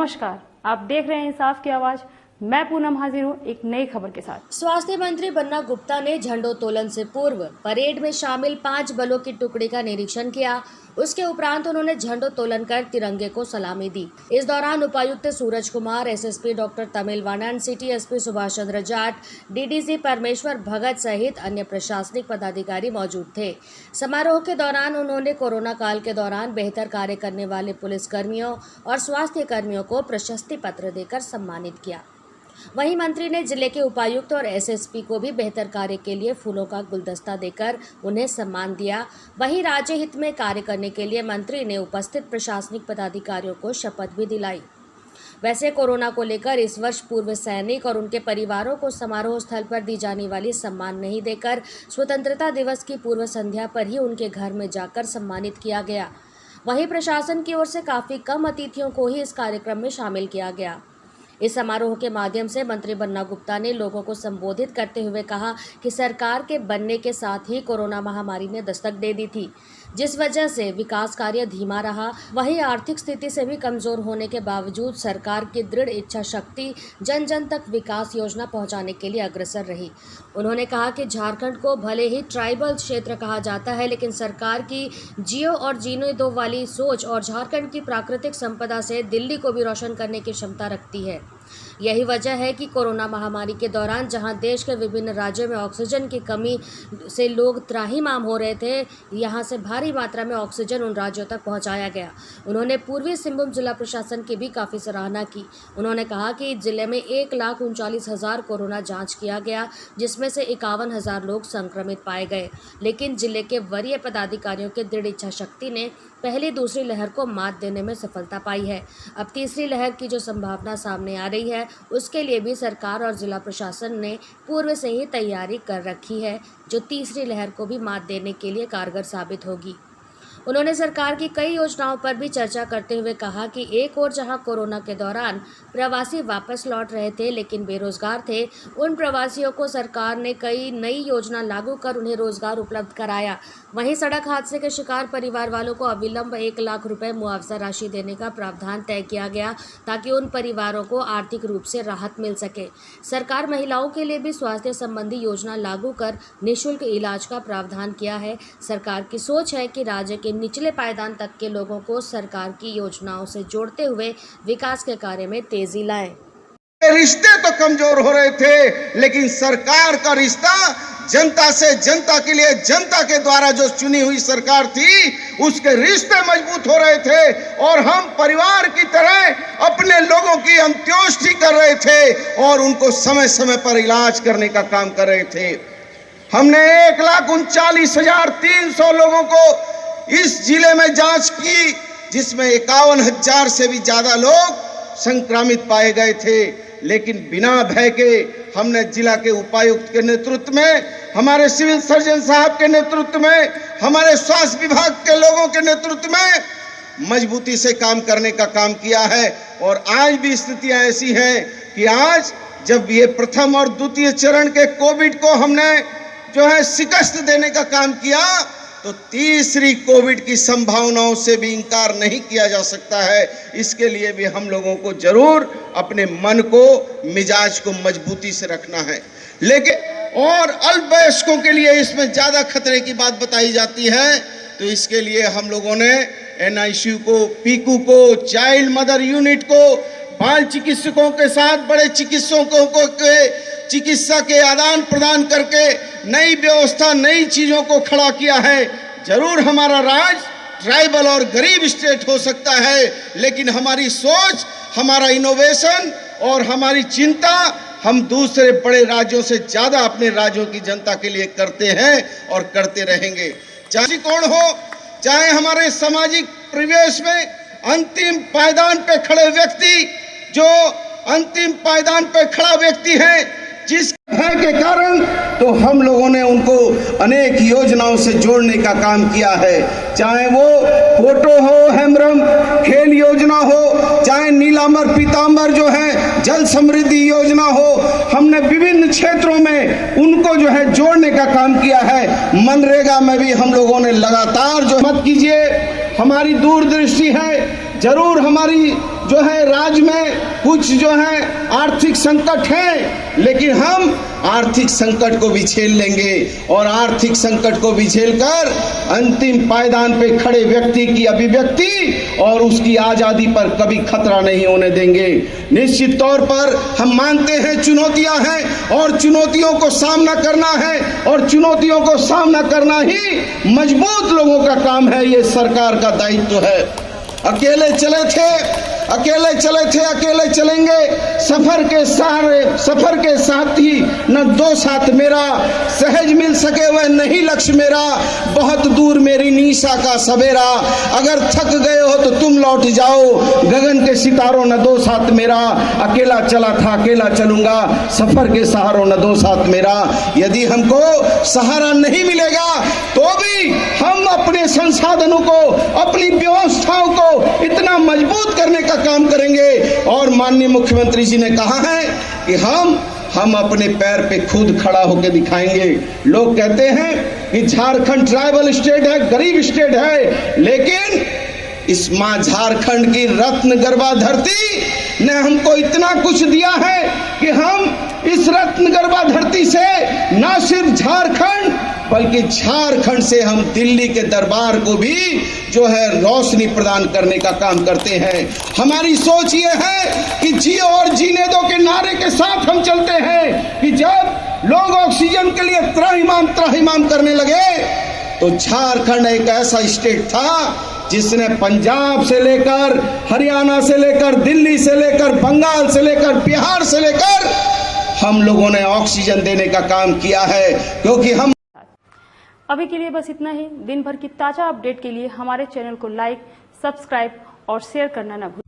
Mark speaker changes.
Speaker 1: नमस्कार, आप देख रहे हैं इंसाफ की आवाज। मैं पूनम हाजिर हूँ एक नई खबर के साथ।
Speaker 2: स्वास्थ्य मंत्री बन्ना गुप्ता ने झंडोत्तोलन से पूर्व परेड में शामिल 5 बलों की टुकड़ी का निरीक्षण किया। उसके उपरांत उन्होंने झंडोत्तोलन कर तिरंगे को सलामी दी। इस दौरान उपायुक्त Suraj Kumar, SSP doctor Tamil Vanan, city SP Subhash Chandra Jat, DDC Parmeshwar Bhagat सहित अन्य प्रशासनिक पदाधिकारी मौजूद थे। समारोह के दौरान उन्होंने कोरोना काल के दौरान बेहतर कार्य करने वाले पुलिसकर्मियों और स्वास्थ्य कर्मियों को प्रशस्ति पत्र देकर सम्मानित किया। वहीं मंत्री ने जिले के उपायुक्त और एसएसपी को भी बेहतर कार्य के लिए फूलों का गुलदस्ता देकर उन्हें सम्मान दिया। वहीं राज्य हित में कार्य करने के लिए मंत्री ने उपस्थित प्रशासनिक पदाधिकारियों को शपथ भी दिलाई। वैसे कोरोना को लेकर इस वर्ष पूर्व सैनिक और उनके परिवारों को समारोह स्थल पर दी जाने वाली सम्मान नहीं देकर स्वतंत्रता दिवस की पूर्व संध्या पर ही उनके घर में जाकर सम्मानित किया गया। वहीं प्रशासन की ओर से काफी कम अतिथियों को ही इस कार्यक्रम में शामिल किया गया। इस समारोह के माध्यम से मंत्री बन्ना गुप्ता ने लोगों को संबोधित करते हुए कहा कि सरकार के बनने के साथ ही कोरोना महामारी ने दस्तक दे दी थी, जिस वजह से विकास कार्य धीमा रहा। वहीं आर्थिक स्थिति से भी कमजोर होने के बावजूद सरकार की दृढ़ इच्छा शक्ति जन जन तक विकास योजना पहुंचाने के लिए अग्रसर रही। उन्होंने कहा कि झारखंड को भले ही ट्राइबल क्षेत्र कहा जाता है, लेकिन सरकार की जियो और जीने दो वाली सोच और झारखंड की प्राकृतिक संपदा से दिल्ली को भी रोशन करने की क्षमता रखती है। यही वजह है कि कोरोना महामारी के दौरान जहां देश के विभिन्न राज्यों में ऑक्सीजन की कमी से लोग त्राहिमाम हो रहे थे, यहां से भारी मात्रा में ऑक्सीजन उन राज्यों तक पहुंचाया गया। उन्होंने पूर्वी सिंहभूम जिला प्रशासन की भी काफ़ी सराहना की। उन्होंने कहा कि जिले में 1,39,000 कोरोना जांच किया गया, जिसमें से 51,000 लोग संक्रमित पाए गए, लेकिन जिले के वरीय पदाधिकारियों के दृढ़ इच्छा शक्ति ने पहली दूसरी लहर को मात देने में सफलता पाई है। अब तीसरी लहर की जो संभावना सामने आ रही है, उसके लिए भी सरकार और जिला प्रशासन ने पूर्व से ही तैयारी कर रखी है, जो तीसरी लहर को भी मात देने के लिए कारगर साबित होगी। उन्होंने सरकार की कई योजनाओं पर भी चर्चा करते हुए कहा कि एक ओर जहां कोरोना के दौरान प्रवासी वापस लौट रहे थे लेकिन बेरोजगार थे, उन प्रवासियों को सरकार ने कई नई योजना लागू कर उन्हें रोजगार उपलब्ध कराया। वहीं सड़क हादसे के शिकार परिवार वालों को अविलंब 1 लाख रुपए मुआवजा राशि देने का प्रावधान तय किया गया, ताकि उन परिवारों को आर्थिक रूप से राहत मिल सके। सरकार महिलाओं के लिए भी स्वास्थ्य संबंधी योजना लागू कर निःशुल्क इलाज का प्रावधान किया है। सरकार की सोच है कि राज्य के निचले पायदान तक के लोगों को सरकार की योजनाओं से जोड़ते हुए विकास के कार्य में तेजी लाएं।
Speaker 3: रिश्ते तो कमजोर हो रहे थे, लेकिन सरकार का रिश्ता जनता से, जनता के लिए, जनता के द्वारा जो चुनी हुई सरकार थी, उसके रिश्ते मजबूत हो रहे थे और हम परिवार की तरह अपने लोगों की अंत्योष्टि कर रहे थे और उनको समय समय पर इलाज करने का काम कर रहे थे। हमने 1,39,300 लोगों को इस जिले में जांच की, जिसमें 51,000 से भी ज्यादा लोग संक्रमित पाए गए थे। लेकिन बिना भय के हमने जिला के उपायुक्त के नेतृत्व में, हमारे सिविल सर्जन साहब के नेतृत्व में, हमारे स्वास्थ्य विभाग के लोगों के नेतृत्व में मजबूती से काम करने का काम किया है। और आज भी स्थितियां ऐसी हैं कि आज जब ये प्रथम और द्वितीय चरण के कोविड को हमने जो है शिकस्त देने का काम किया, तो तीसरी कोविड की संभावनाओं से भी इंकार नहीं किया जा सकता है। इसके लिए भी हम लोगों को जरूर अपने मन को, मिजाज को मजबूती से रखना है। लेकिन और अल्पवयस्कों के लिए इसमें ज्यादा खतरे की बात बताई जाती है, तो इसके लिए हम लोगों ने NICU को, पीकू को, चाइल्ड मदर यूनिट को, बाल चिकित्सकों के साथ बड़े चिकित्सकों को चिकित्सा के आदान प्रदान करके नई व्यवस्था, नई चीजों को खड़ा किया है। जरूर हमारा राज्य ट्राइबल और गरीब स्टेट हो सकता है, लेकिन हमारी सोच, हमारा इनोवेशन और हमारी चिंता हम दूसरे बड़े राज्यों से ज्यादा अपने राज्यों की जनता के लिए करते हैं और करते रहेंगे। चाहे कौन हो, चाहे हमारे सामाजिक परिवेश में अंतिम पायदान पे खड़े व्यक्ति, जो अंतिम पायदान पे खड़ा व्यक्ति है, जिस भय के कारण तो हम लोगों ने उनको अनेक योजनाओं से जोड़ने का काम किया है। चाहे वो फोटो हो, हेमरम खेल योजना हो, चाहे नीलांबर पीतांबर जो है जल समृद्धि योजना हो, हमने विभिन्न क्षेत्रों में उनको जो है जोड़ने का काम किया है। मनरेगा में भी हम लोगों ने लगातार जो मत कीजिए, हमारी दूरदृष्टि है, जरूर हमारी जो है राज्य में कुछ जो है आर्थिक संकट है, लेकिन हम आर्थिक संकट को भी झेल लेंगे और आर्थिक संकट को भी झेलकर अंतिम पायदान पे खड़े व्यक्ति की अभिव्यक्ति और उसकी आजादी पर कभी खतरा नहीं होने देंगे। निश्चित तौर पर हम मानते हैं चुनौतियां हैं और चुनौतियों को सामना करना है और चुनौतियों को सामना करना ही मजबूत लोगों का काम है, ये सरकार का दायित्व है। अकेले चले थे, अकेले चलेंगे। सफर के साथी न दो साथ मेरा, सहज मिल सके वह नहीं लक्ष्य मेरा, बहुत दूर मेरी निशा का सवेरा। अगर थक गए हो तो तुम लौट जाओ, गगन के सितारों न दो साथ मेरा। अकेला चला था अकेला चलूंगा, सफर के सहारों न दो साथ मेरा। यदि हमको सहारा नहीं मिलेगा तो भी हम अपने संसाधनों को, अपनी व्यवस्थाओं को इतना मजबूत करने का काम करेंगे। और माननीय मुख्यमंत्री जी ने कहा है कि हम अपने पैर पे खुद खड़ा होकर दिखाएंगे। लोग कहते हैं कि झारखंड ट्राइबल स्टेट है, गरीब स्टेट है, लेकिन इस मां झारखंड की रत्न गर्भा धरती ने हमको इतना कुछ दिया है कि हम इस रत्न गर्भा धरती से न सिर्फ झारखंड बल्कि झारखंड से हम दिल्ली के दरबार को भी जो है रोशनी प्रदान करने का काम करते हैं। हमारी सोच ये है कि जियो और जीने दो के नारे के साथ हम चलते हैं कि जब लोग ऑक्सीजन के लिए त्राहिमाम करने लगे तो झारखंड एक ऐसा स्टेट था जिसने पंजाब से लेकर हरियाणा से लेकर दिल्ली से लेकर बंगाल से लेकर बिहार से लेकर हम लोगों ने ऑक्सीजन देने का काम किया है, क्योंकि हम
Speaker 1: अभी के लिए बस इतना ही। दिन भर की ताजा अपडेट के लिए हमारे चैनल को लाइक, सब्सक्राइब और शेयर करना न भूलें।